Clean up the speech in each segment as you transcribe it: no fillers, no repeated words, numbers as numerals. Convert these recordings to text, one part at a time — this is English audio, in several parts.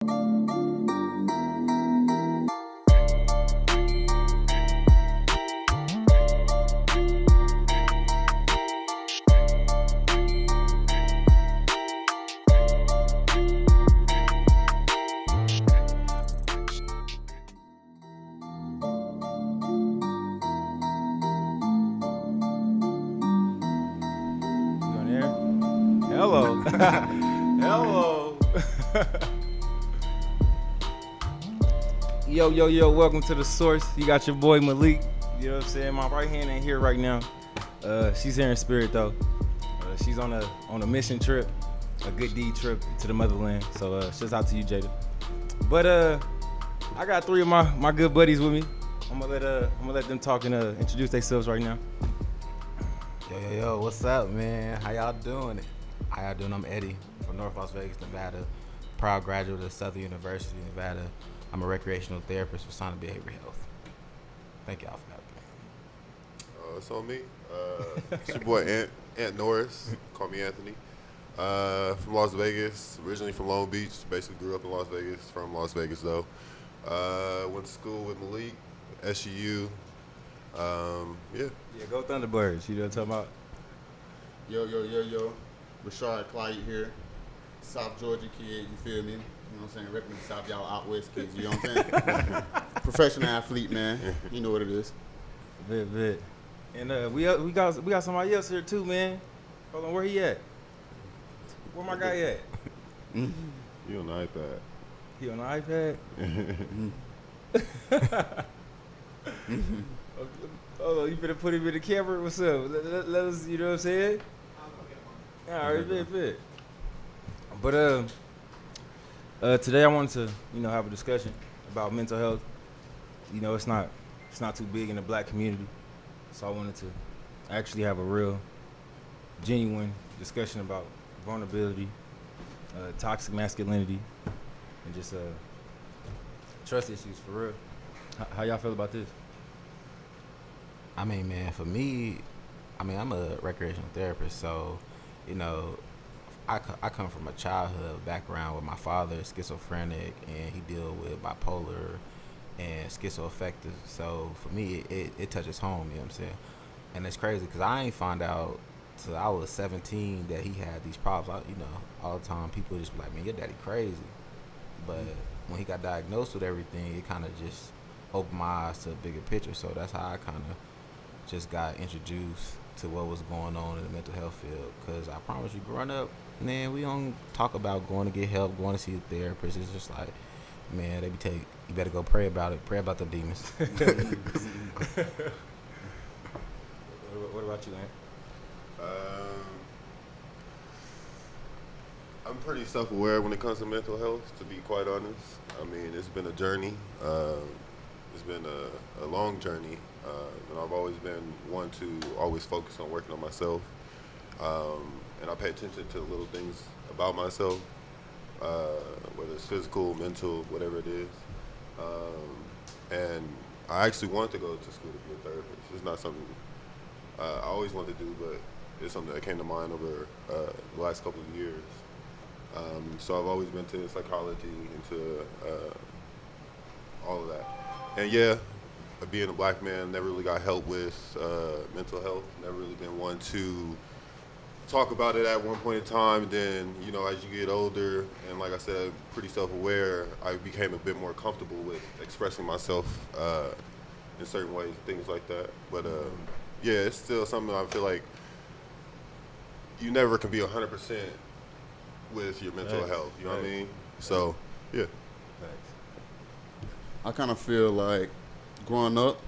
Hello. Hello. Yo, welcome to The Source. You got your boy Malik. You know what I'm saying? My right hand ain't here right now. She's here in spirit though. She's on a mission trip, a good deed trip to the motherland. So shouts out to you, Jada. But I got three of my good buddies with me. I'm gonna let them talk and introduce themselves right now. Yo, what's up, man? How y'all doing? I'm Eddie from North Las Vegas, Nevada. Proud graduate of Southern University, Nevada. I'm a recreational therapist for Sonic Behavioral Health. Thank y'all for having me. It's on me. It's your boy Ant Norris. Call me Anthony. From Las Vegas, originally from Long Beach. Basically grew up in Las Vegas. From Las Vegas though. Went to school with Malik, SUU. Yeah, go Thunderbirds. You know what I'm talking about? Yo. Rashard Clyde here. South Georgia kid, you feel me? You know what I'm saying? Repping the South, y'all out west kids, you know what I'm saying? Professional athlete, man. You know what it is. Bit. And we got somebody else here too, man. Hold on, where he at? Where my guy at? he on the iPad. He on the iPad? Oh, you better put him in the camera. What's up? Let us, you know what I'm saying? All right, bit. But today I wanted to, have a discussion about mental health. You know, it's not too big in the black community, so I wanted to actually have a real, genuine discussion about vulnerability, toxic masculinity, and just trust issues for real. How y'all feel about this? I mean, man, for me, I'm a recreational therapist, so, I come from a childhood background where my father is schizophrenic and he deal with bipolar and schizoaffective. So for me, it touches home, you know what I'm saying? And it's crazy because I ain't found out till I was 17 that he had these problems. All the time people just be like, man, your daddy crazy. But when he got diagnosed with everything, it kind of just opened my eyes to a bigger picture. So that's how I kind of just got introduced to what was going on in the mental health field. Because I promise you, growing up, man, we don't talk about going to get help, going to see a therapist. It's just like, man, they be telling you better go pray about it. Pray about the demons. What about you, Ant? I'm pretty self-aware when it comes to mental health, to be quite honest. I mean, it's been a journey. It's been a long journey. And I've always been one to always focus on working on myself. And I pay attention to the little things about myself, whether it's physical, mental, whatever it is. And I actually wanted to go to school to be a therapist. It's not something I always wanted to do, but it's something that came to mind over the last couple of years. So I've always been to psychology, into all of that. And yeah, being a black man, never really got help with mental health. Never really been one to talk about it at one point in time. Then, as you get older, and like I said, pretty self-aware, I became a bit more comfortable with expressing myself in certain ways, things like that. But yeah, it's still something I feel like you never can be 100% with your mental health. You know what I mean? So, yeah. I kind of feel like growing up,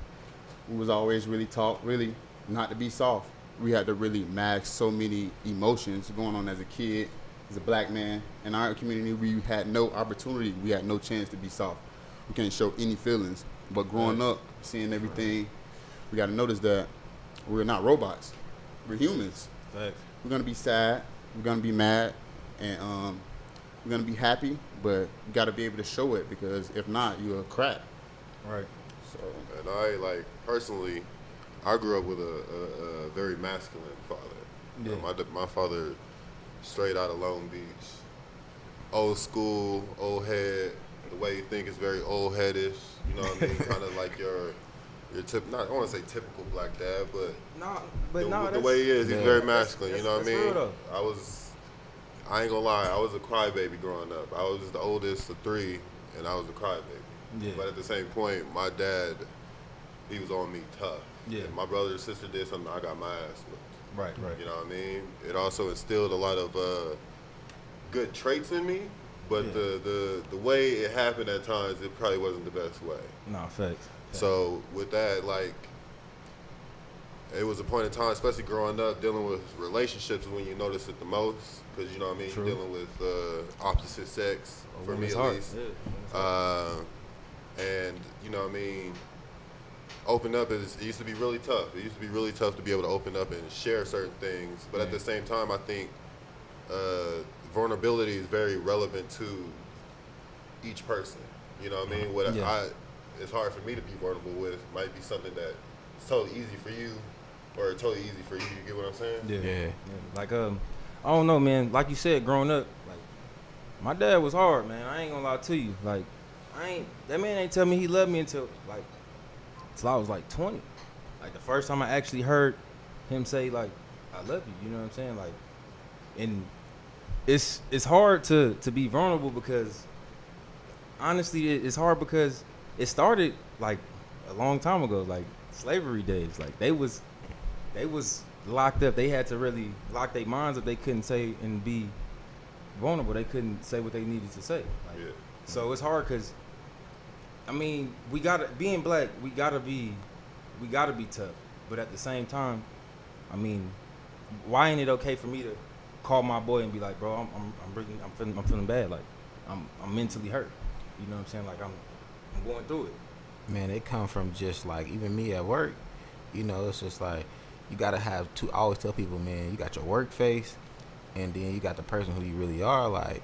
we was always really taught really not to be soft. We had to really mask so many emotions going on as a kid, as a black man. In our community, we had no opportunity. We had no chance to be soft. We can't show any feelings. But growing up, seeing everything, we got to notice that we're not robots. We're humans. Thanks. We're going to be sad. We're going to be mad. And we're going to be happy. But you got to be able to show it, because if not, you're a crap. Right. So, and I, personally, I grew up with a very masculine father. Yeah. My father, straight out of Long Beach, old school, old head. The way you think is very old headish. You know what I mean? Kind of like your not I want to say typical black dad, but the way he is, he's very masculine. You know what I mean? Real though. I ain't gonna lie, I was a crybaby growing up. I was the oldest of 3, and I was a crybaby. Yeah. But at the same point, my dad, he was on me tough. Yeah. If my brother or sister did something, I got my ass whipped. Right. You know what I mean? It also instilled a lot of good traits in me, but the way it happened at times, it probably wasn't the best way. No, facts. So with that, like, it was a point in time, especially growing up, dealing with relationships when you notice it the most, because you know what I mean. True. Dealing with opposite sex for me at least, and you know what I mean. Open up it used to be really tough. It used to be really tough to be able to open up and share certain things, but at the same time, I think vulnerability is very relevant to each person. You know what I mean? It's hard for me to be vulnerable with might be something that is totally easy for you, or totally easy for you. You get what I'm saying? Yeah. Like I don't know, man. Like you said, growing up, like my dad was hard, man. I ain't gonna lie to you. Like that man ain't tell me he loved me until I was like 20. Like the first time I actually heard him say like I love you. You know what I'm saying? Like, and it's hard to be vulnerable because honestly, it's hard because it started like a long time ago, like slavery days. Like they was locked up. They had to really lock their minds up. They couldn't say and be vulnerable. They couldn't say what they needed to say. Like, so it's hard because, I mean, being black, we gotta be tough. But at the same time, I mean, why ain't it okay for me to call my boy and be like, bro, I'm feeling bad. Like I'm mentally hurt. You know what I'm saying? Like I'm going through it. Man, it come from just like even me at work. You know, it's just like you gotta have I always tell people, man, you got your work face, and then you got the person who you really are. Like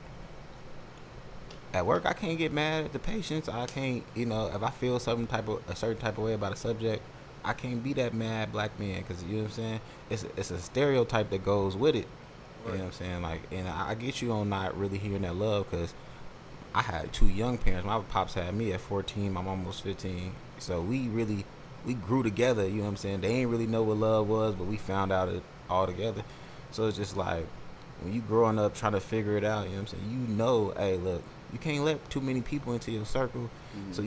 at work, I can't get mad at the patients. I can't, if I feel a certain type of way about a subject, I can't be that mad black man because you know what I'm saying. It's a stereotype that goes with it. You know what I'm saying? Like, and I get you on not really hearing that love because I had 2 young parents. My pops had me at 14. My mom was 15. So we grew together. You know what I'm saying? They ain't really know what love was, but we found out it all together. So it's just like when you growing up trying to figure it out. You know what I'm saying? Hey, look, you can't let too many people into your circle. Mm-hmm. So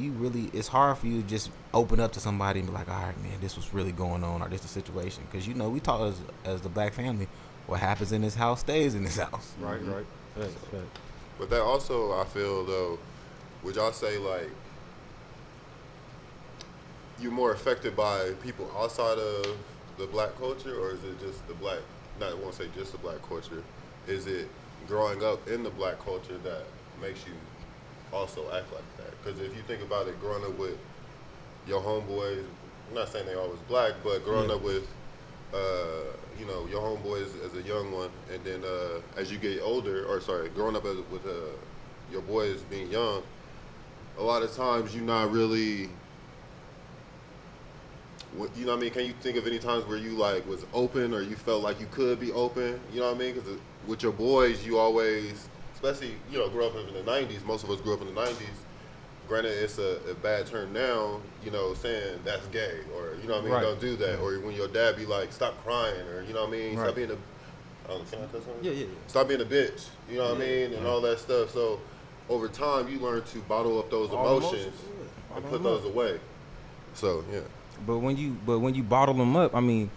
it's hard for you to just open up to somebody and be like, all right, man, this was really going on, or this is the situation. Because we taught as the black family, what happens in this house stays in this house. Right. Fact. But that also, I feel though, would y'all say like you're more affected by people outside of the black culture, or is it just the black? Not I won't say just the black culture. Is it growing up in the black culture that makes you also act like that? Because if you think about it, growing up with your homeboys, I'm not saying they always black, but growing up with your homeboys as a young one, and then as you get older, growing up with your boys being young, a lot of times you're not really, you know what I mean? Can you think of any times where you like was open, or you felt like you could be open? You know what I mean? Because with your boys, you always, especially grew up in the 90s. Most of us grew up in the 90s. Granted, it's a bad term now, saying that's gay, or, you know what I mean, right. Don't do that. Or when your dad be like, stop crying, or, you know what I mean, right. Stop being can I cuss on it? Yeah. Stop being a bitch, you know what I mean, and all that stuff. So over time, you learn to bottle up those emotions and put those away. So, yeah. But when you bottle them up, I mean,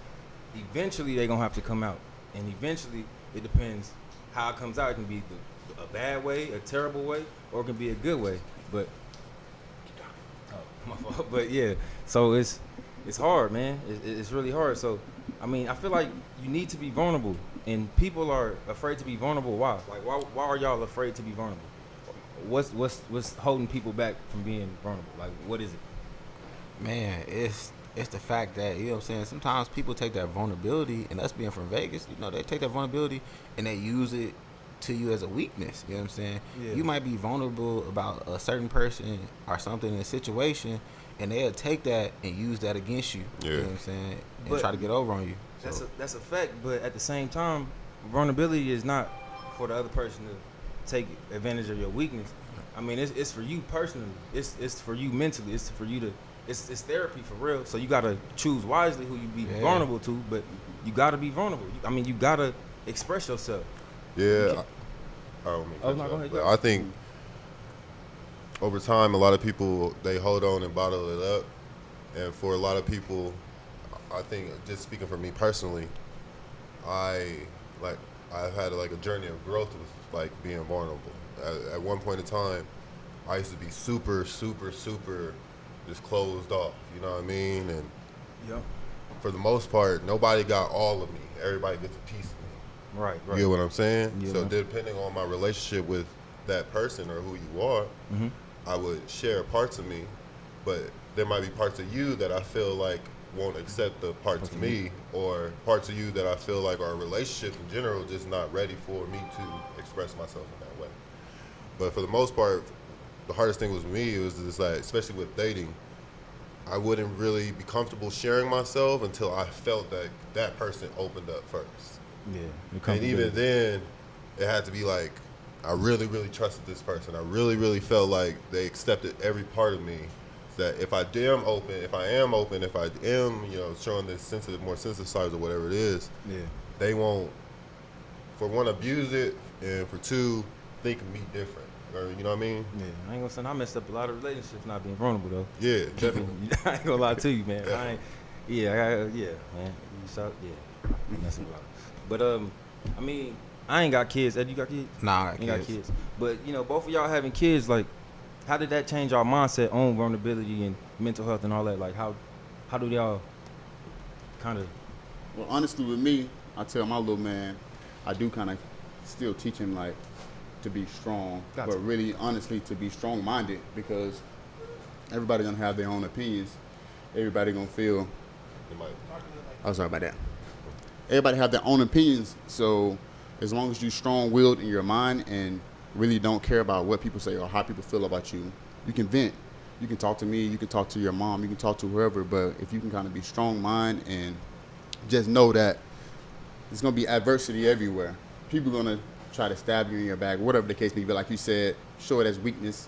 eventually they're going to have to come out. And eventually, it depends how it comes out. It can be a bad way, a terrible way, or it can be a good way. But But yeah, so it's hard, man. It's really hard. So, I mean, I feel like you need to be vulnerable, and people are afraid to be vulnerable. Why? Like, why are y'all afraid to be vulnerable? What's holding people back from being vulnerable? Like, what is it? Man, it's the fact that, you know what I'm saying, sometimes people take that vulnerability, and us being from Vegas, they take that vulnerability and they use it to you as a weakness. You know what I'm saying? Yeah. You might be vulnerable about a certain person or something in a situation, and they'll take that and use that against you. Yeah. You know what I'm saying? And try to get over on you. That's a fact, but at the same time, vulnerability is not for the other person to take advantage of your weakness. I mean, it's for you personally. It's for you mentally. It's for you to. It's therapy for real. So you gotta choose wisely who you be vulnerable to, but you gotta be vulnerable. I mean, you gotta express yourself. Yeah. I think over time, a lot of people, they hold on and bottle it up. And for a lot of people, I think, just speaking for me personally, I've had like a journey of growth with like being vulnerable. At one point in time, I used to be super, super, super just closed off, you know what I mean? And for the most part, nobody got all of me. Everybody gets a piece of me. Right. You get what I'm saying? Yeah. So depending on my relationship with that person or who you are, I would share parts of me, but there might be parts of you that I feel like won't accept the parts of me, or parts of you that I feel like our relationship in general just not ready for me to express myself in that way. But for the most part, the hardest thing with me was just like, especially with dating, I wouldn't really be comfortable sharing myself until I felt that that person opened up first. Yeah. And even then, it had to be like, I really, really trusted this person. I really, really felt like they accepted every part of me. That if I am open, if I am, showing this more sensitive sides or whatever it is, they won't, for one, abuse it, and for two, think of me different. Or, you know what I mean? Yeah, I ain't gonna say I messed up a lot of relationships not being vulnerable though. Yeah, definitely. I ain't gonna lie to you, man. Man. I messed up a lot. But I mean, I ain't got kids. Ed, you got kids? Nah, I ain't got kids. But both of y'all having kids, like, how did that change our mindset on vulnerability and mental health and all that? Like, how do y'all kind of? Well, honestly, with me, I tell my little man, I do kind of still teach him like to be strong, but really, honestly, to be strong-minded, because everybody gonna have their own opinions. Everybody gonna feel. Oh, sorry about that. Everybody have their own opinions, so as long as you strong-willed in your mind and really don't care about what people say or how people feel about you, you can vent. You can talk to me, you can talk to your mom, you can talk to whoever, but if you can kind of be strong-minded and just know that there's going to be adversity everywhere. People are going to try to stab you in your back, whatever the case may be. Like you said, show it as weakness.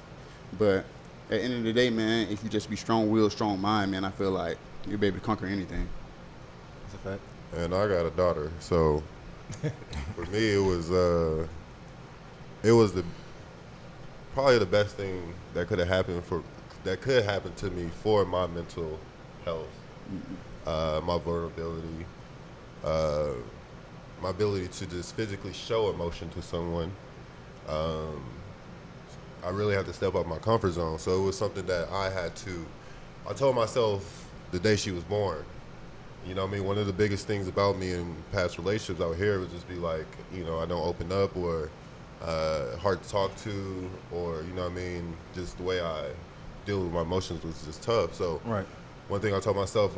But at the end of the day, man, if you just be strong-willed, strong-minded, man, I feel like you'll be able to conquer anything. That's a fact. And I got a daughter, so for me, it was probably the best thing that could happen to me for my mental health, my vulnerability, my ability to just physically show emotion to someone. I really had to step out my comfort zone, so it was something that I told myself the day she was born. You know what I mean? One of the biggest things about me in past relationships out here would just be like, I don't open up, or hard to talk to, or, you know what I mean, just the way I deal with my emotions was just tough. So one thing I told myself,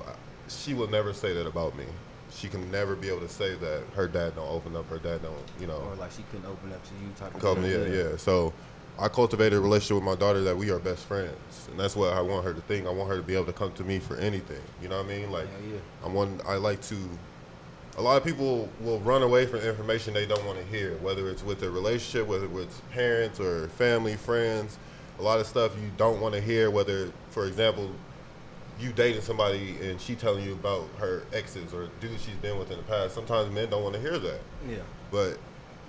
she will never say that about me. She can never be able to say that her dad don't open up, her dad don't, Or like she couldn't open up to you type of thing. Yeah. So I cultivated a relationship with my daughter that we are best friends. And that's what I want her to think. I want her to be able to come to me for anything. You know what I mean? Like, a lot of people will run away from information they don't want to hear, whether it's with their relationship, whether it's parents or family, friends. A lot of stuff you don't want to hear, whether, for example, you dating somebody and she telling you about her exes or dudes she's been with in the past. Sometimes men don't want to hear that. Yeah. But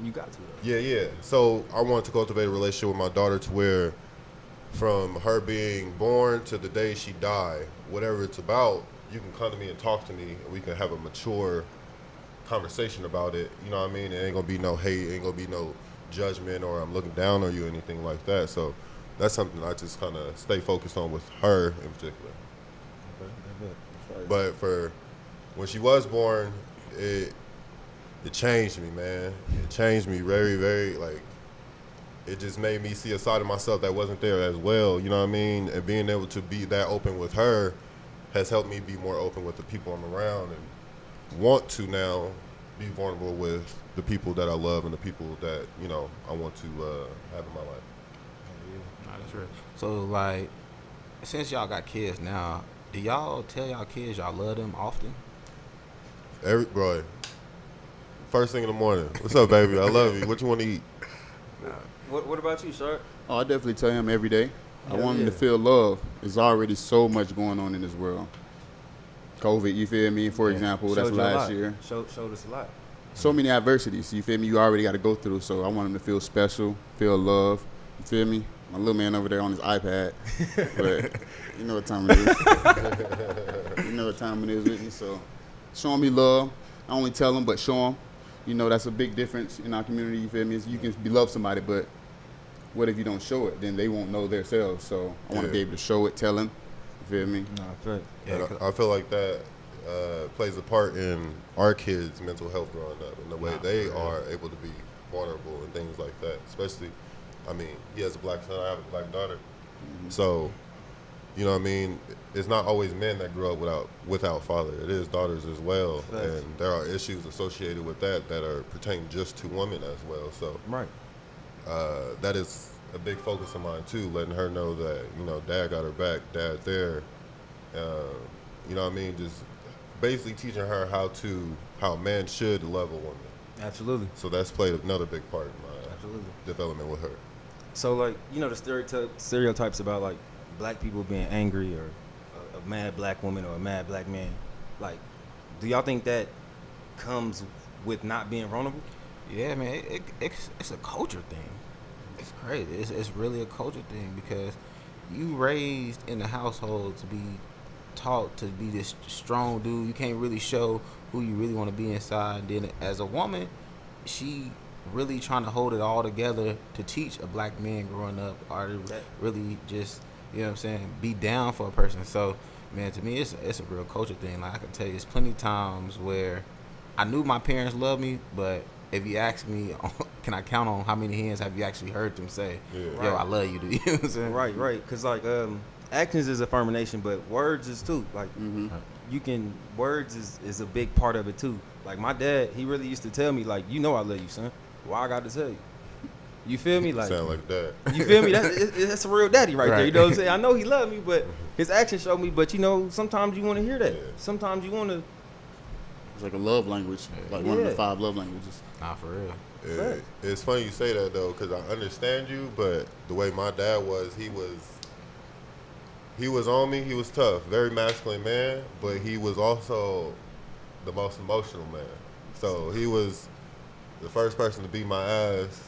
you got to, though. Yeah. So I wanted to cultivate a relationship with my daughter to where from her being born to the day she died, whatever it's about, you can come to me and talk to me, and we can have a mature conversation about it. You know what I mean? It ain't gonna be no hate, ain't gonna be no judgment, or I'm looking down on you, or anything like that. So that's something I just kind of stay focused on with her in particular. Okay. But for when she was born, it changed me, man. It changed me very, very, like, it just made me see a side of myself that wasn't there as well, you know what I mean? And being able to be that open with her has helped me be more open with the people I'm around, and want to now be vulnerable with the people that I love and the people that, I want to have in my life. Yeah, that's right. So, like, since y'all got kids now, do y'all tell y'all kids y'all love them often? Bro, first thing in the morning, what's up, baby? I love you. What you want to eat? What about you, Sharp? Oh, I definitely tell him every day. I Hell want him yeah. to feel love. There's already so much going on in this world. COVID, you feel me? For example, that's Showed you a last lot. year. Showed us a lot. So many adversities, you feel me? You already got to go through. So I want him to feel special, feel love. You feel me? My little man over there on his iPad. But you know what time it is. You know what time it is with me. So show him me love. I only tell him, but show him. You know, that's a big difference in our community, you feel me? You can love somebody, but what if you don't show it? Then they won't know themselves. So I want to be able to show it, tell him. You feel me? No, fact. Yeah, I feel like that plays a part in our kids' mental health growing up and the way they are able to be vulnerable and things like that. Especially, I mean, he has a black son, I have a black daughter. So, you know what I mean? It's not always men that grow up without father. It is daughters as well. Facts. And there are issues associated with that are pertain just to women as well. So Right. that is a big focus of mine too, letting her know that, you know, dad got her back, dad there. You know what I mean? Just basically teaching her how a man should love a woman. Absolutely. So that's played another big part in my Absolutely. development with her. So, like, you know, the stereotypes about, like, black people being angry or a mad black woman or a mad black man. Like, do y'all think that comes with not being vulnerable? Yeah, man, it's a culture thing. It's crazy. It's really a culture thing because you raised in the household to be taught to be this strong dude. You can't really show who you really want to be inside. Then as a woman, she really trying to hold it all together to teach a black man growing up or to really just, you know what I'm saying, be down for a person. So, man, to me, it's a real culture thing. Like, I can tell you, there's plenty of times where I knew my parents loved me, but if you ask me, can I count on how many hands have you actually heard them say, yo, I love you, dude? You know what I'm saying? Right. Because, like, actions is affirmation, but words is too. Like, words is a big part of it too. Like, my dad, he really used to tell me, like, you know I love you, son. Why I got to tell you? You feel me? Like, Sound like that. You feel me? That's a real daddy right there. You know what I'm saying? I know he loved me, but his actions show me. But, you know, sometimes you want to hear that. Yeah. Sometimes you want to. It's like a love language, like one of the 5 love languages. Nah, for real. It's funny you say that though, because I understand you, but the way my dad was, he was on me. He was tough, very masculine man, but he was also the most emotional man. So he was the first person to beat my ass.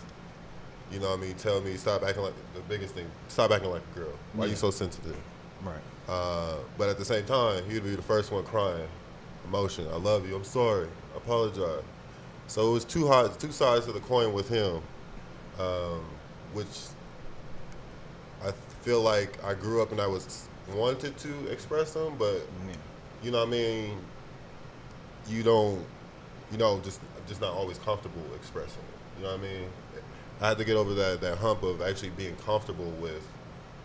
You know what I mean? Tell me, stop acting like the biggest thing. Stop acting like a girl. Why you so sensitive? Right. But at the same time, he'd be the first one crying, emotion. I love you. I'm sorry. I apologize. So it was two sides to the coin with him, which I feel like I grew up and I was wanted to express them, but you know what I mean. Just not always comfortable expressing it. You know what I mean. I had to get over that hump of actually being comfortable with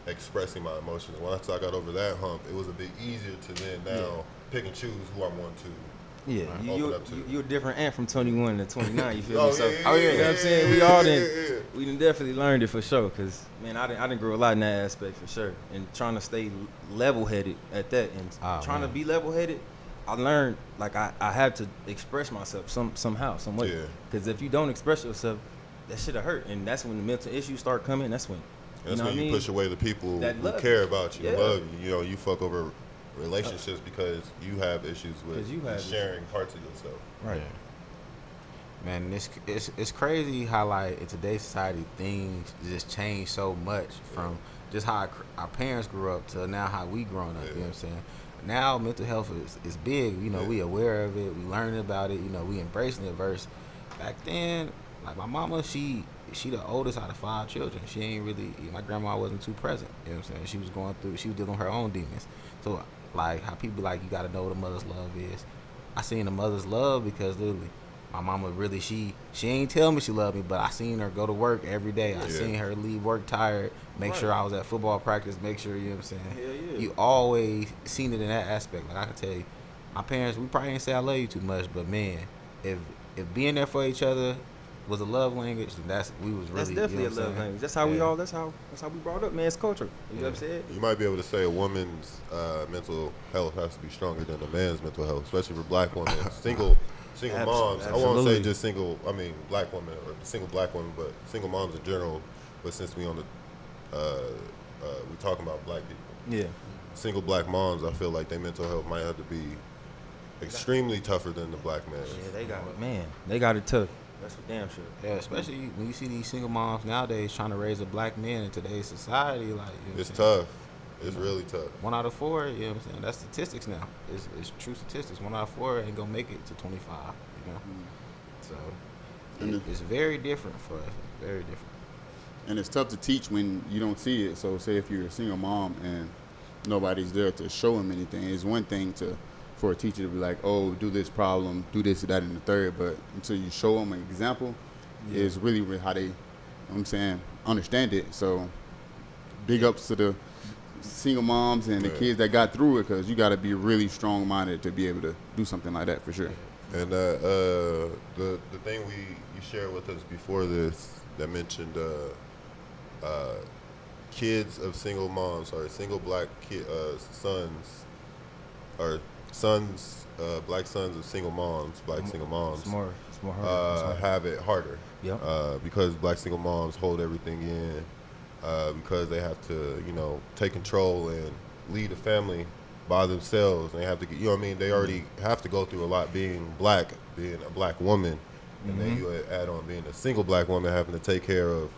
expressing my emotions. Once I got over that hump, it was a bit easier to then now pick and choose who I want to. Yeah, you're a different ant from 21 to 29. You feel Oh, me? So, yeah, you know what I'm saying? We yeah, all yeah. we done definitely learned it for sure. Cause man, I didn't grow a lot in that aspect for sure. And trying to stay level-headed at that, and trying to be level-headed, I learned like I have to express myself somehow, some way. Yeah. Cause if you don't express yourself, that shit'll hurt, and that's when the mental issues start coming. That's when That's when you push away the people that who love care you. about you, Yeah. love you. You know, you fuck over relationships because you have issues with 'Cause you have sharing parts of yourself. Right. Yeah. Man, it's crazy how, like, in today's society, things just change so much from just how our parents grew up to now how we grown up. You know what I'm saying? Now mental health is big. You know, we aware of it. We learning about it. You know, we embracing it. Versus back then, like my mama, she the oldest out of 5 children. She ain't really. My grandma wasn't too present. You know what I'm saying? She was dealing with her own demons. So like how people like, you got to know what a mother's love is. I seen a mother's love because literally my mama really, she ain't tell me she loved me, but I seen her go to work every day. I seen her leave work tired, make sure I was at football practice, make sure, you know what I'm saying? Hell yeah. You always seen it in that aspect. Like I can tell you, my parents, we probably ain't say I love you too much, but man, if being there for each other was a love language, then we was really, That's definitely you know a love language. That's how we all. That's how we brought up, man. It's culture. You know what I'm saying? You might be able to say a woman's mental health has to be stronger than a man's mental health, especially for black women. single moms. I won't Absolutely. say just single. I mean, black women or single black women, but single moms in general. But since we on the, we talking about black people. Yeah. Single black moms, I feel like their mental health might have to be extremely tougher than the black man. Yeah, they got it tough. That's for damn sure. Yeah, especially when you see these single moms nowadays trying to raise a black man in today's society. Like, you know It's what I'm saying? tough. It's really tough. 1 out of 4, you know what I'm saying? That's statistics now. It's true statistics. 1 out of 4 ain't gonna make it to 25, you know? So it's very different for us. Very different. And it's tough to teach when you don't see it. So say if you're a single mom and nobody's there to show them anything, it's one thing for a teacher to be like, oh, do this problem, do this, that, and the third. But until you show them an example, is really how they, you know what I'm saying, understand it. So big ups to the single moms and the kids that got through it, because you got to be really strong-minded to be able to do something like that for sure. And the thing you shared with us before this that mentioned kids of single moms, or single black sons, or sons, black sons of single moms, black single moms. It's more hard. Have it harder. Yep. Because black single moms hold everything in, because they have to, take control and lead a family by themselves. They have to, you know what I mean? They already have to go through a lot being black, being a black woman, and then you add on being a single black woman having to take care of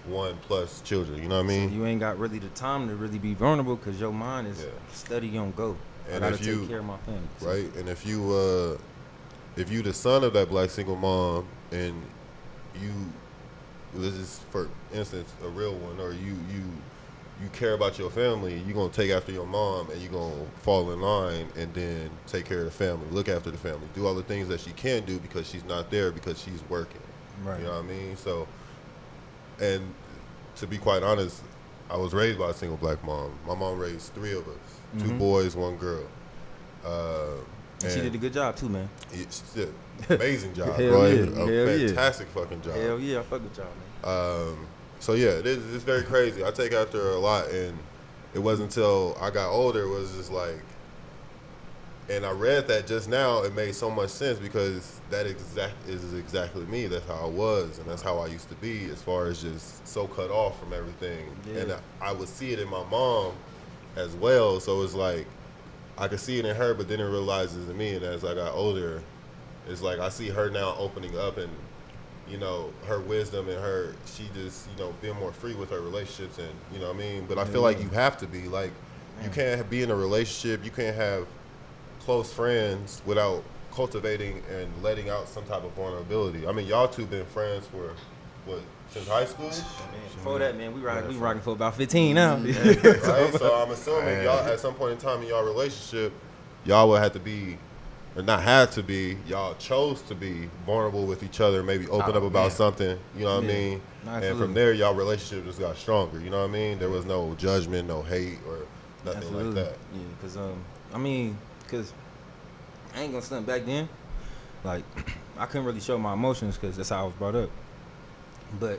1+ children. You know what I mean? So you ain't got really the time to really be vulnerable because your mind is steady on go. And I gotta if you take care of my family. So. Right, and if you the son of that black single mom, and this is for instance a real one, or you care about your family, you're gonna take after your mom, and you're gonna fall in line and then take care of the family, look after the family, do all the things that she can't do because she's not there because she's working. Right. You know what I mean? So, and to be quite honest, I was raised by a single black mom. My mom raised 3 of us, 2 boys, 1 girl. And she did a good job too, man. She did an amazing job, Hell bro. yeah. A fantastic fucking job. Hell yeah, I fuck with y'all, man. So yeah, it's very crazy. I take after her a lot, and it wasn't until I got older, it was just like, and I read that just now, it made so much sense, because that is exactly me. That's how I was, and that's how I used to be, as far as just so cut off from everything. Yeah. And I would see it in my mom as well, so it's like I could see it in her, but then it realizes in me. And as I got older, it's like I see her now opening up, and her wisdom, and she just being more free with her relationships, and you know what I mean. But I feel like you have to be like, you can't be in a relationship, you can't have close friends without cultivating and letting out some type of vulnerability. I mean, y'all two been friends for what, since high school? Before that, man, we rocking for about 15 now. Right? So I'm assuming y'all at some point in time in y'all relationship, y'all would have to be, or not had to be, y'all chose to be vulnerable with each other, maybe open up about something, you know what I mean? Absolutely. And from there, y'all relationship just got stronger, you know what I mean? There was no judgment, no hate, or nothing like that. Yeah, because because I ain't gonna stunt back then. Like, I couldn't really show my emotions because that's how I was brought up. But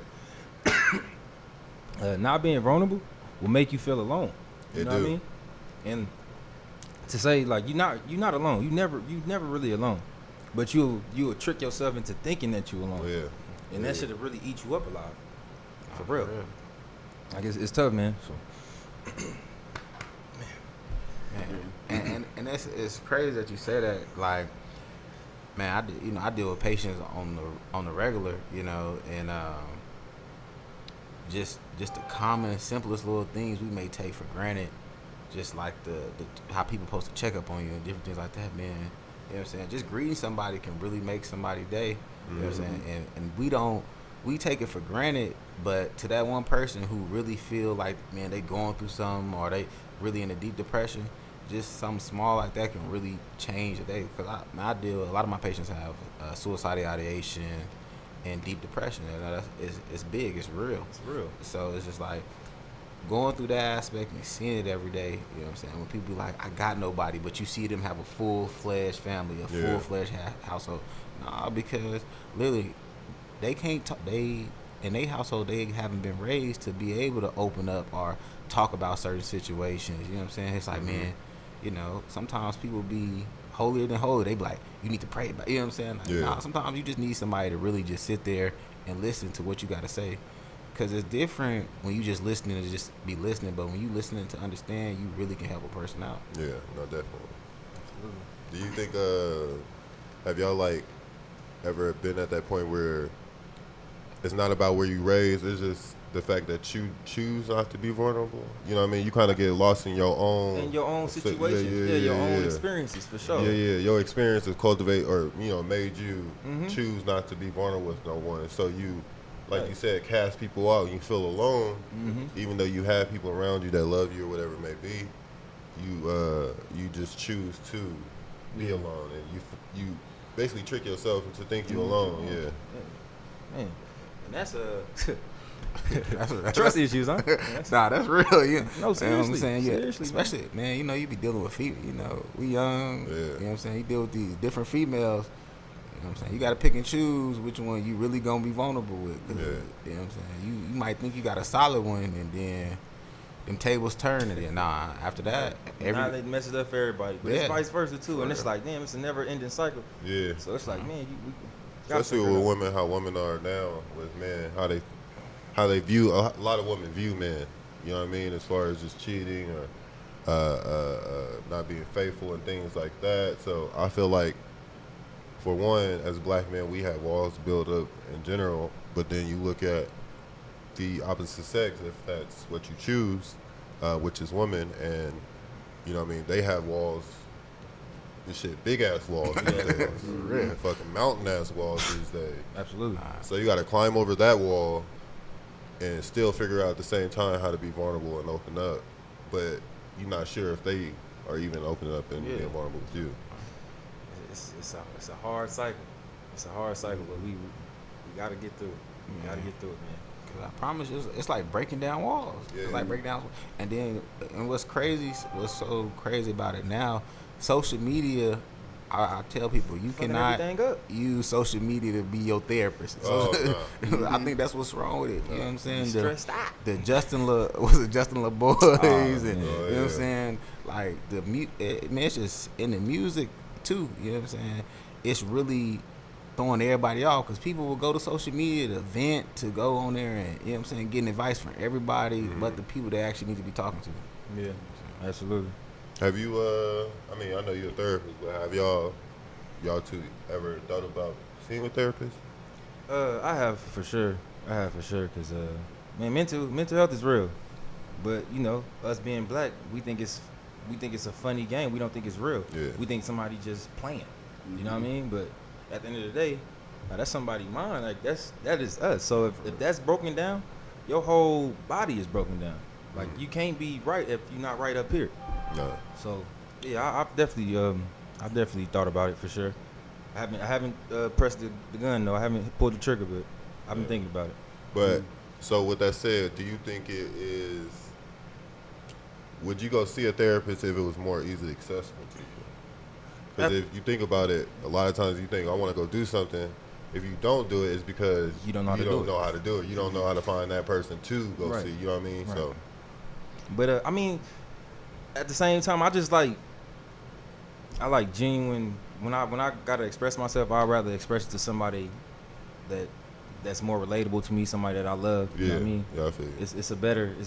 not being vulnerable will make you feel alone. You know what I mean? And to say like you're not alone. You never really alone. But you'll trick yourself into thinking that you're alone. Oh, yeah. And that should have really eat you up a lot. For real. I guess it's tough, man. So And it's crazy that you say that. Like, man, I deal with patients on the regular, and just the common, simplest little things we may take for granted, just like the how people post a checkup on you and different things like that, man. You know what I'm saying? Just greeting somebody can really make somebody's day. You know what I'm saying? And we take it for granted, but to that one person who really feel like, man, they going through something, or they really in a deep depression, just something small like that can really change a day. Because a lot of my patients have suicidal ideation and deep depression. And it's big, it's real. it's real. So it's just like going through that aspect and seeing it every day. You know what I'm saying? When people be like, I got nobody, but you see them have a full-fledged family, a full-fledged household. Nah, because literally they can't in their household, they haven't been raised to be able to open up or talk about certain situations. You know what I'm saying? It's like, man, sometimes people be holier than holy. They be like, you need to pray about. You know what I'm saying? Like, Yeah. nah, sometimes you just need somebody to really just sit there and listen to what you got to say. Because it's different when you just listening to just be listening, but when you listening to understand, you really can help a person out. Yeah, no, definitely. Absolutely. Do you think, have y'all, like, ever been at that point where it's not about where you raised, it's just the fact that you choose not to be vulnerable? You know what I mean? You kind of get lost in your own... In your own situations. Your own experiences, for sure. Yeah. Your experiences cultivate or, made you Mhm. choose not to be vulnerable with no one. And so you, like Right. you said, cast people out. You feel alone, Mhm. even though you have people around you that love you or whatever it may be. You just choose to be alone, and you basically trick yourself into thinking you're alone. Yeah. Man, and that's That's trust issues, huh? That's- Nah, that's real. Yeah. No, You know what seriously. I'm saying? Yeah. Seriously, Especially, man, you be dealing with females. We young. Yeah. You know what I'm saying? You deal with these different females. You know what I'm saying? You got to pick and choose which one you really going to be vulnerable with. 'Cause, Yeah. You know what I'm saying? You might think you got a solid one, and then them tables turn, and then, nah, after that, Now they messes up for everybody, but Yeah. it's vice versa too. For And it's real. like, damn, it's a never-ending cycle. Yeah. So it's like, man, we gotta Especially figure it with out. women, how women are now with men, how they view a lot of women view men. You know what I mean, as far as just cheating or not being faithful and things like that. So I feel like, for one, as black men, we have walls built up in general. But then you look at the opposite sex, if that's what you choose, which is women, and you know what I mean, they have walls. This shit, big ass walls these days. real. Fucking mountain ass walls these days. Absolutely. So you got to climb over that wall and still figure out at the same time how to be vulnerable and open up. But you're not sure if they are even opening up and Yeah. being vulnerable with you. It's a hard cycle. It's a hard cycle, but we gotta get through it. We gotta get through it, man. Cause I promise you, it's like breaking down walls. Yeah. It's like breaking down, and what's so crazy about it now, social media. I tell people you Fucking cannot everything up. use social media to be your therapist. Oh, I think that's what's wrong with it. You know what I'm saying? The, Stressed out. the Justin LaBoys, Oh, and man. you know what I'm saying? Like man, it's just in the music too. You know what I'm saying? It's really throwing everybody off because people will go to social media to vent, to go on there and, you know what I'm saying, getting advice from everybody but the people they actually need to be talking to. Yeah, absolutely. Have you, I mean, I know you're a therapist, but have y'all two ever thought about seeing a therapist? I have for sure. Cause man, mental health is real, but us being black, we think it's a funny game. We don't think it's real. Yeah. We think somebody just playing. You know what I mean? But at the end of the day, that's somebody's mind. Like that is us. So if that's broken down, your whole body is broken down. Like you can't be right if you're not right up here. No. So yeah, I've definitely thought about it for sure. I haven't pressed the gun though. I haven't pulled the trigger, but I've been thinking about it. But, so with that said, do you think it is, would you go see a therapist if it was more easily accessible to you? Because if you think about it, a lot of times you think, I want to go do something. If you don't do it, it's because You don't know how to do it. know how to do it. You don't know how to find that person to go Right. see. You know what I mean? Right. So, But I mean, at the same time, I like genuine. When I gotta express myself, I'd rather express it to somebody that's more relatable to me, somebody that I love. You know what I mean? Yeah, I feel you. It's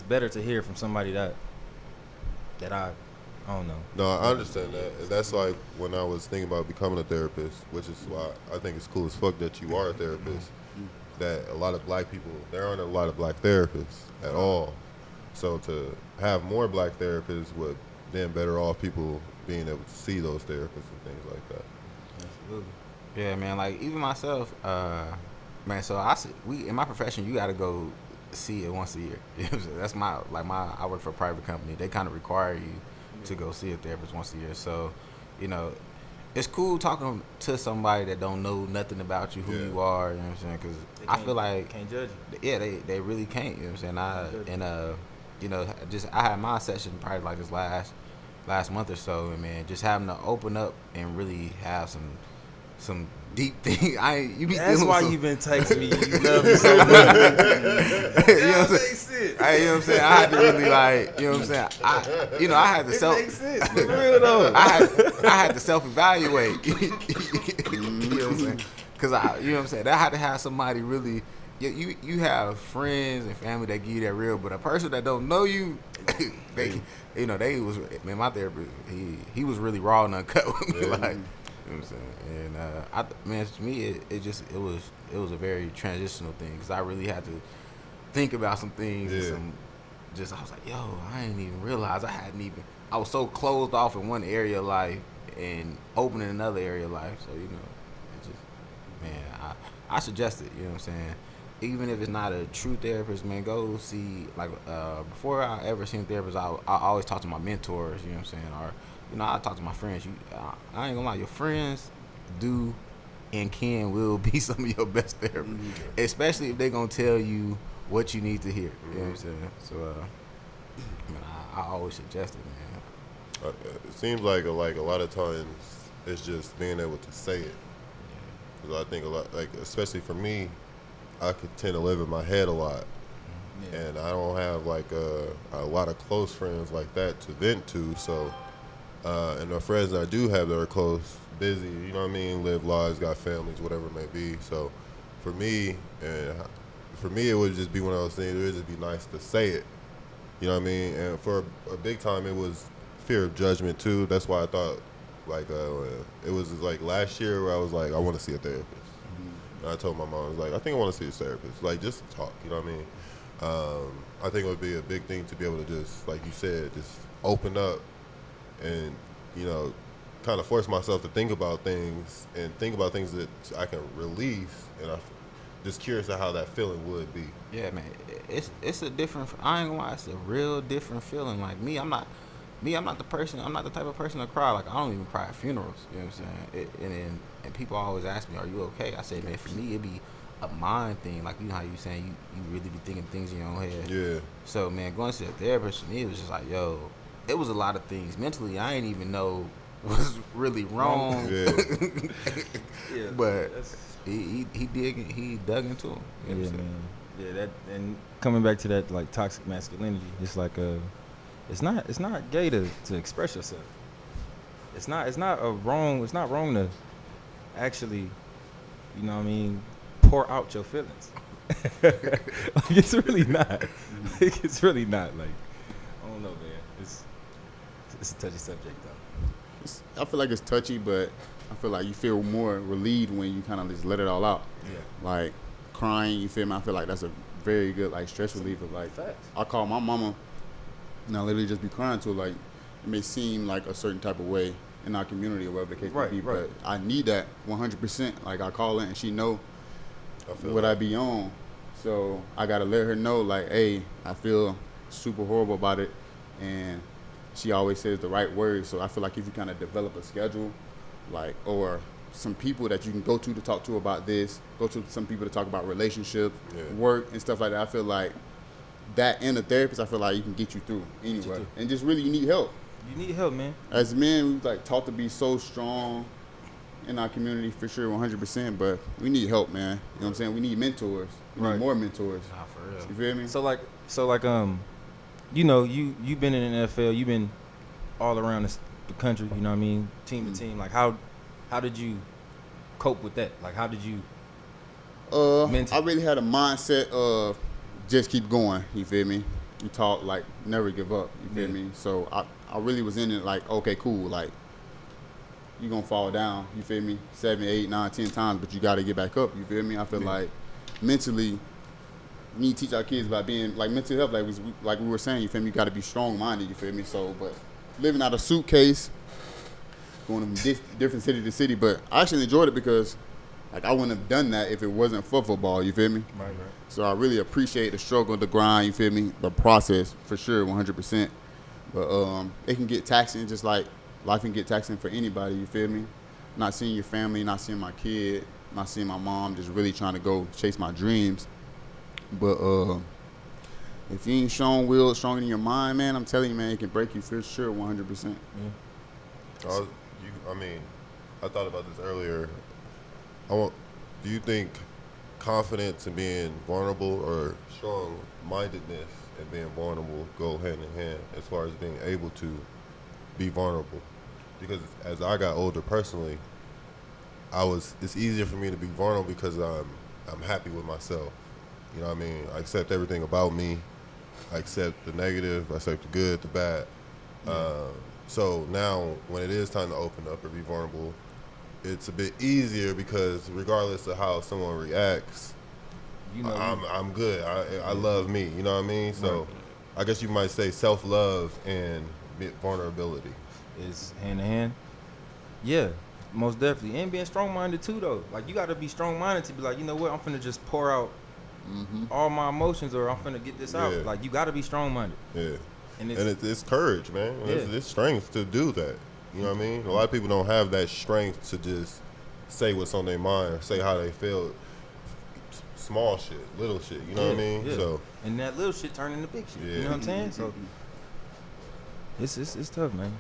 better to hear from somebody that I don't know. No, I understand that. And that's like when I was thinking about becoming a therapist, which is why I think it's cool as fuck that you are a therapist. That a lot of black people, there aren't a lot of black therapists at all. So to have more black therapists would then better off people being able to see those therapists and things like that. Absolutely. Yeah, man. Like even myself, man. So we in my profession, you got to go see it once a year. You know what I'm saying? That's I work for a private company. They kind of require you to go see a therapist once a year. So, it's cool talking to somebody that don't know nothing about you, who Yeah. you are. You know what I'm saying? Because They I feel like can't judge you. yeah, they really can't. You know what I'm saying? I had my session probably like this last month or so, and man, just having to open up and really have some deep thing. You be That's dealing why with you been texting me. You love me so much. you know what I'm saying? You know what I'm saying? I had to really like, you know what I'm saying? I had to It makes sense, for real though. I had to self-evaluate. You know what I'm saying? Because you know what I'm saying? I had to have somebody really. You have friends and family that give you that real, but a person that don't know you, they was, man, my therapist, he was really raw and uncut with me, like, you know what I'm saying? And man, to me, it was a very transitional thing because I really had to think about some things and I was like, yo, I didn't even realize I was so closed off in one area of life and open in another area of life. So, it just, man, I suggest it, you know what I'm saying? Even if it's not a true therapist, man, go see, like, before I ever seen a therapist, I always talk to my mentors, you know what I'm saying? Or, I talk to my friends. I ain't gonna lie, your friends do and will be some of your best therapists, especially if they gonna tell you what you need to hear, you know what I'm saying? So, man, I always suggest it, man. It seems like a lot of times it's just being able to say it. Because I think a lot, like, especially for me, I could tend to live in my head a lot, and I don't have like a lot of close friends like that to vent to. So, and the friends that I do have that are close, busy, you know what I mean, live lives, got families, whatever it may be. So, for me, it would just be one of those things. It would just be nice to say it, you know what I mean. And for a big time, it was fear of judgment too. That's why I thought, like, it was like last year where I was like, I want to see a therapist. And I told my mom, I was like, I think I want to see a therapist, like, just to talk, you know what I mean? I think it would be a big thing to be able to just, like you said, just open up and, kind of force myself to think about things that I can release. And I'm just curious of how that feeling would be. Yeah, man, it's a different, I ain't gonna lie, it's a real different feeling. Like, I'm not the type of person to cry. Like, I don't even cry at funerals, you know what I'm saying? And people always ask me, are you okay? I say, man, for me, it'd be a mind thing. Like, how you saying you really be thinking things in your own head. Yeah. So, man, going to see a therapist for me, it was just like, yo, it was a lot of things. Mentally, I didn't even know was really wrong. Yeah. But he dug into them. You know what I'm saying? Yeah, that, and coming back to that, like, toxic masculinity, it's like it's not gay to express yourself. It's not wrong to actually, you know what I mean, pour out your feelings. Like, it's really not. It's really not. Like, I don't know, man. It's a touchy subject though. I feel like it's touchy, but I feel like you feel more relieved when you kind of just let it all out. Yeah. Like crying, you feel me? I feel like that's a very good, like, stress reliever. Like, facts. I call my mama and I literally just be crying to her. Like, it may seem like a certain type of way in our community or whatever the case may be, but I need that 100%. Like, I call her and she know what I be on. So I got to let her know, like, hey, I feel super horrible about it. And she always says the right words. So I feel like if you kind of develop a schedule, like, or some people that you can go to talk to about this, go to some people to talk about relationships, work, and stuff like that, I feel like that and a therapist, I feel like you can get you through anyway. And just really, you need help. You need help, man. As men, we like taught to be so strong in our community, for sure, 100%. But we need help, man. You know what I'm saying? We need mentors. We need more mentors. Nah, for real. You feel me? So like, you've been in the NFL. You've been all around the country. You know what I mean? Team to team. Like, how did you cope with that? Like, how did you? I really had a mindset of just keep going. You feel me? You talk like never give up. You feel me? So I really was in it like, okay, cool. Like, you gonna fall down. You feel me? 7, 8, 9, 10 times, but you got to get back up. You feel me? I feel like mentally, we need to teach our kids about being like mental health. Like we were saying, you feel me? You got to be strong minded. You feel me? So, but living out a suitcase, going from different city to city, but I actually enjoyed it because, like, I wouldn't have done that if it wasn't for football. You feel me? Right. So I really appreciate the struggle, the grind. You feel me? The process, for sure, 100%. But it can get taxing, just like life can get taxing for anybody. You feel me? Not seeing your family, not seeing my kid, not seeing my mom, just really trying to go chase my dreams. But if you ain't strong-willed, strong in your mind, man, I'm telling you, man, it can break you for sure, 100%. I thought about this earlier. Do you think confidence and being vulnerable or strong-mindedness and being vulnerable go hand in hand as far as being able to be vulnerable? Because as I got older personally, it's easier for me to be vulnerable because I'm happy with myself. You know what I mean? I accept everything about me. I accept the negative. I accept the good, the bad. So now when it is time to open up or be vulnerable, it's a bit easier because regardless of how someone reacts, You know, I'm good. I love me. You know what I mean? So Right. I guess you might say self-love and vulnerability. is hand in hand. Yeah, most definitely. And being strong-minded too, though. Like, you got to be strong-minded to be like, you know what, I'm finna just pour out all my emotions, or I'm finna get this out. Yeah. Like, you got to be strong-minded. Yeah. And And it's courage, man. It's strength to do that. You know what I mean? A lot of people don't have that strength to just say what's on their mind or say how they feel. Small shit, little shit. You know what I mean? Yeah. So And that little shit turn into big shit. You Yeah. know what I'm saying? So it's tough, man.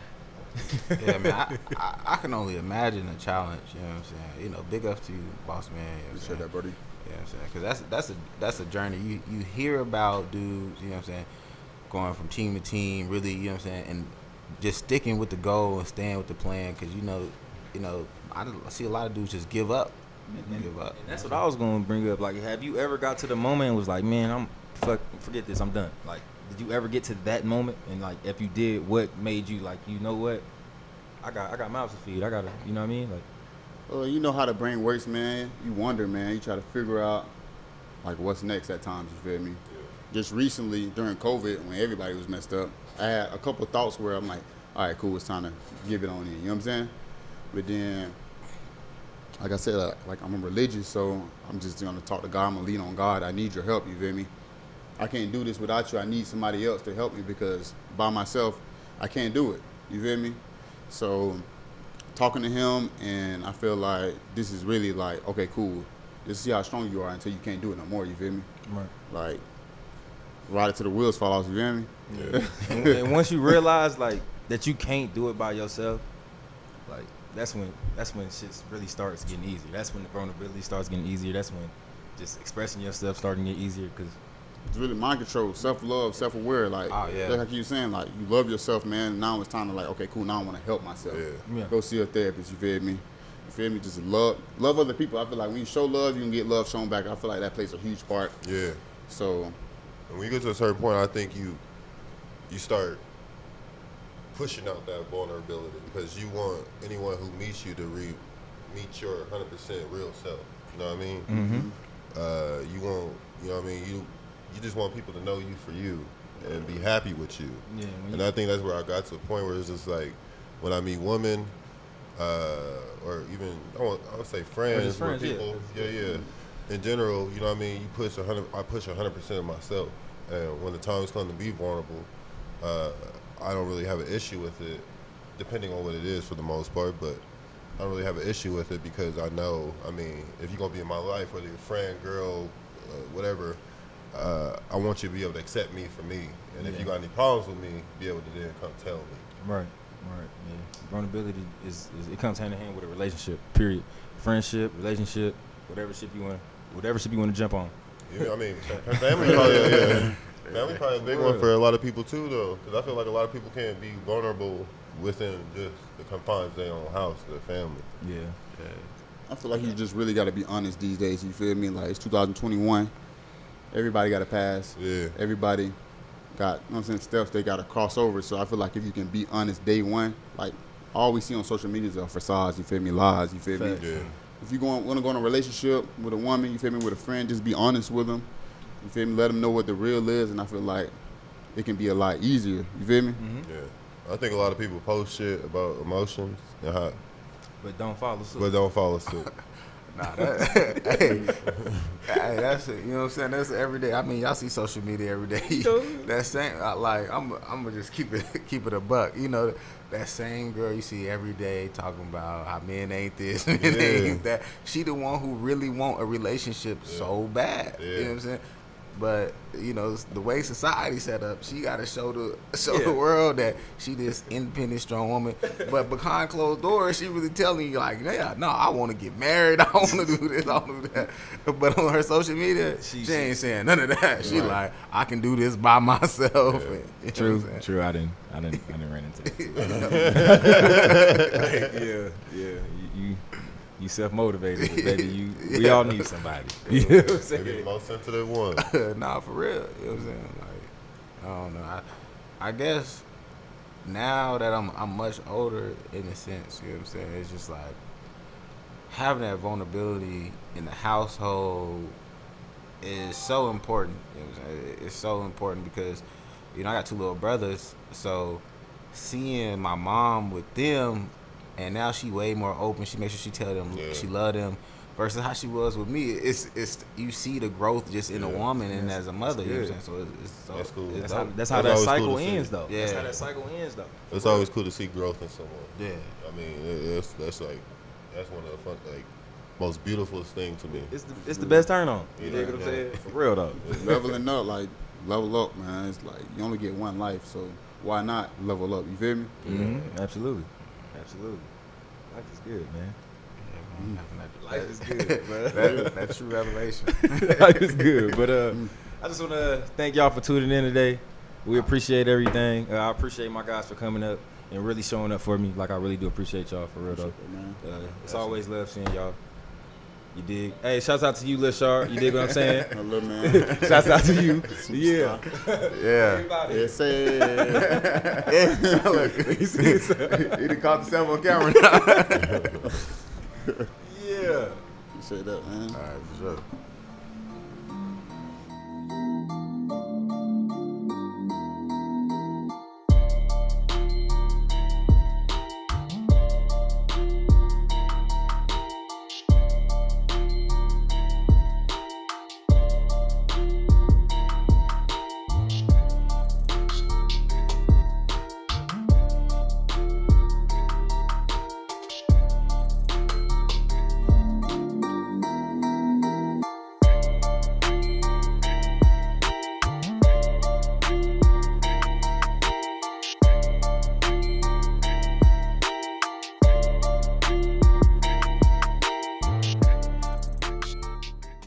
Yeah, man, I can only imagine the challenge. You know what I'm saying? You know, big up to you, boss man. You know what I'm Appreciate saying? that, buddy. You know what I'm saying? Because that's a journey. You hear about dudes, you know what I'm saying, going from team to team, really, you know what I'm saying, and just sticking with the goal and staying with the plan. Because you know, I see a lot of dudes just give up. Give up. And that's what I was gonna bring up. Like, have you ever got to the moment and was like, man, forget this, I'm done. Like, did you ever get to that moment? And like, if you did, what made you like, you know what? I got mouths to feed. I gotta, you know what I mean? Like, Well, you know how the brain works, man. You wonder, man. You try to figure out, like, what's next at times, you feel me? Just recently, during COVID, when everybody was messed up, I had a couple of thoughts where I'm like, all right, cool, it's time to give it on in. You know what I'm saying? But then, like I said, like I'm religious, so I'm just going to talk to God. I'm going to lean on God. I need your help, you feel me? I can't do this without you. I need somebody else to help me because by myself, I can't do it. You feel me? So talking to him, and I feel like this is really like, okay, cool. Just see how strong you are until you can't do it no more. You feel me? right. Like, ride it till the wheels fall off. You feel me? yeah. And once you realize like that you can't do it by yourself, like that's when shit really starts getting easier. That's when the vulnerability starts getting easier. That's when just expressing yourself starting to get easier because It's really mind control, self-love, self-aware. Like, Oh, yeah. like you were saying, like, you love yourself, man. Now it's time to, like, okay, cool, now I want to help myself. Yeah. Yeah. Go see a therapist, you feel me? You feel me? Just love other people. I feel like when you show love, you can get love shown back. I feel like that plays a huge part. Yeah. So, And when you get to a certain point, I think you start pushing out that vulnerability because you want anyone who meets you to meet your 100% real self. You know what I mean? Mm-hmm. You want, you know what I mean? You just want people to know you for you and be happy with you. Yeah, when And you- I think that's where I got to a point where it's just like when I meet women, or even I would say friends, just friends, or people, yeah. In general, you know what I mean. I push 100% of myself, and when the times come to be vulnerable, I don't really have an issue with it, depending on what it is for the most part. But I don't really have an issue with it because I know, I mean, if you're gonna be in my life, whether you're a friend, girl, whatever, I want you to be able to accept me for me. And if you got any problems with me, be able to then come tell me. Right. Yeah. Vulnerability is it comes hand in hand with a relationship. Period. Friendship, relationship, whatever ship you want to jump on. Yeah, I mean, family probably, family probably a big one for a lot of people too, though, because I feel like a lot of people can't be vulnerable within just the confines of their own house, their family. Yeah. I feel like you just really got to be honest these days, you feel me? Like, it's 2021. Everybody got a pass. Yeah. Everybody got, you know what I'm saying, steps they got to cross over. So I feel like if you can be honest day one, like, all we see on social media is facades, you feel me, lies, you feel me? Facts. Yeah. If you want to go in a relationship with a woman, you feel me, with a friend, just be honest with them. You feel me? Let them know what the real is, and I feel like it can be a lot easier. You feel me? Yeah. I think a lot of people post shit about emotions and how, But don't follow suit. but don't follow suit. Nah, hey, that's it. You know what I'm saying? That's every day. I mean, y'all see social media every day. That same, like, I'm gonna just keep it a buck. You know, that same girl you see every day talking about how men ain't this, men ain't that. She the one who really want a relationship so bad. Yeah. You know what I'm saying? But you know, the way society set up, she got to show the Yeah. the world that she this independent, strong woman. But behind closed doors, she really telling you like, yeah, no, I want to get married. I want to do this. I want to do that. But on her social media, she ain't saying none of that. She like, I can do this by myself. Yeah. And, you know True, what I'm saying? true. I didn't run into that. Like, yeah. You self motivated, baby. We all need somebody. You know what I'm Maybe the saying? most sensitive one. Nah, for real. You know what I'm saying? Like, I don't know. I guess now that I'm much older in a sense, you know what I'm saying? It's just like having that vulnerability in the household is so important. You know what I'm saying? It's so important because, you know, I got 2 little brothers, so seeing my mom with them, and now she way more open. She makes sure she tell them she love them, versus how she was with me. It's you see the growth just in a woman and as a mother. You know what I'm saying? So it's so That's cool. it's That's how That's that always cycle cool to see. ends, though. Yeah. That's how that cycle ends, though. It's always cool to see growth in someone. Yeah. I mean, that's one of the fun, like, most beautiful thing to me. It's the best turn on. You Yeah. dig what I'm saying? For real though. Leveling up, like level up, man. It's like you only get one life, so why not level up? You feel me? Mm-hmm. Absolutely. Life is good, man. Life is good, bro. That's true revelation. Life is good, but I just want to thank y'all for tuning in today. We appreciate everything. I appreciate my guys for coming up and really showing up for me. Like I really do appreciate y'all for real though. Man. It's always love seeing y'all. You dig? Hey, shouts out to you, Lil Shark. You dig what I'm saying? I love man. Shouts out to you. Yeah. Yeah. Everybody. Yes, sir. Look, he done caught himself on camera now. Yeah. Appreciate that, man. All right, for sure.